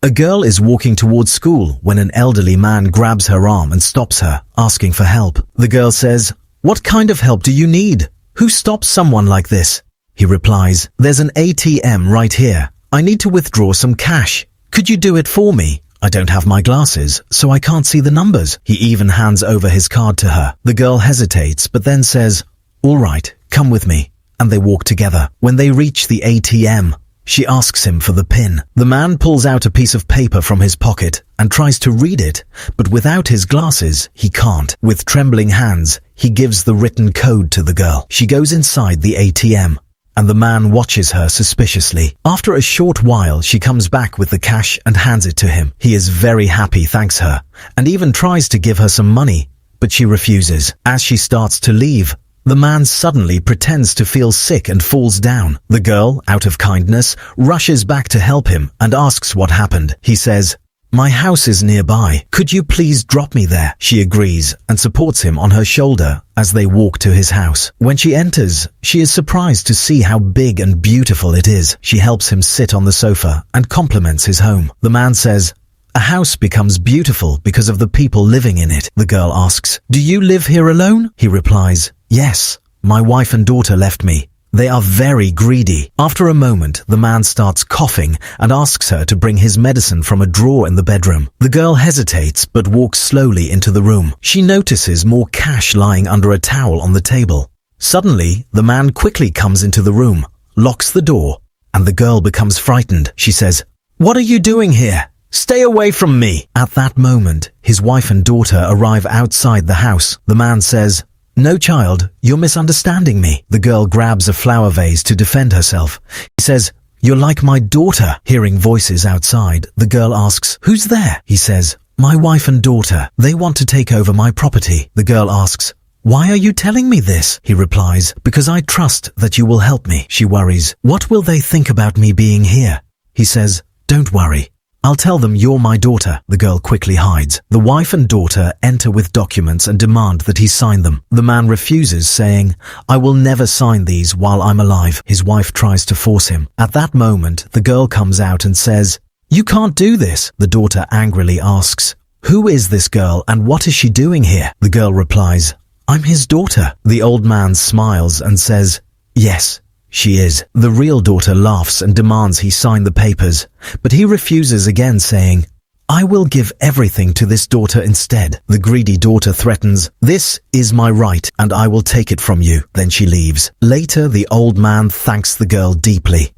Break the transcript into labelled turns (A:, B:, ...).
A: A girl is walking towards school when an elderly man grabs her arm and stops her, asking for help. The girl says, "What kind of help do you need? Who stops someone like this?" He replies, "There's an ATM right here. I need to withdraw some cash. Could you do it for me? I don't have my glasses, so I can't see the numbers." He even hands over his card to her. The girl hesitates, but then says, "All right, come with me." And they walk together. When they reach the ATM, she asks him for the PIN. The man pulls out a piece of paper from his pocket and tries to read it, but without his glasses, he can't. With trembling hands, he gives the written code to the girl. She goes inside the ATM, and the man watches her suspiciously. After a short while, she comes back with the cash and hands it to him. He is very happy, thanks her, and even tries to give her some money, but she refuses. As she starts to leave, the man suddenly pretends to feel sick and falls down. The girl, out of kindness, rushes back to help him and asks what happened. He says, "My house is nearby. Could you please drop me there?" She agrees and supports him on her shoulder as they walk to his house. When she enters, she is surprised to see how big and beautiful it is. She helps him sit on the sofa and compliments his home. The man says, "A house becomes beautiful because of the people living in it." The girl asks, "Do you live here alone?" He replies, "Yes, my wife and daughter left me. They are very greedy." After a moment, the man starts coughing and asks her to bring his medicine from a drawer in the bedroom. The girl hesitates but walks slowly into the room. She notices more cash lying under a towel on the table. Suddenly, the man quickly comes into the room, locks the door, and the girl becomes frightened. She says, "What are you doing here? Stay away from me." At that moment, his wife and daughter arrive outside the house. The man says, "No, child, you're misunderstanding me." The girl grabs a flower vase to defend herself. He says, "You're like my daughter." Hearing voices outside, the girl asks, "Who's there?" He says, "My wife and daughter. They want to take over my property." The girl asks, "Why are you telling me this?" He replies, "Because I trust that you will help me." She worries, "What will they think about me being here?" He says, "Don't worry. I'll tell them you're my daughter." The girl quickly hides. The wife and daughter enter with documents and demand that he sign them. The man refuses, saying, "I will never sign these while I'm alive." His wife tries to force him. At that moment, the girl comes out and says, "You can't do this." The daughter angrily asks, "Who is this girl and what is she doing here?" The girl replies, "I'm his daughter." The old man smiles and says, "Yes, she is." The real daughter laughs and demands he sign the papers, but he refuses again, saying, "I will give everything to this daughter instead." The greedy daughter threatens, "This is my right and I will take it from you." Then she leaves. Later, the old man thanks the girl deeply.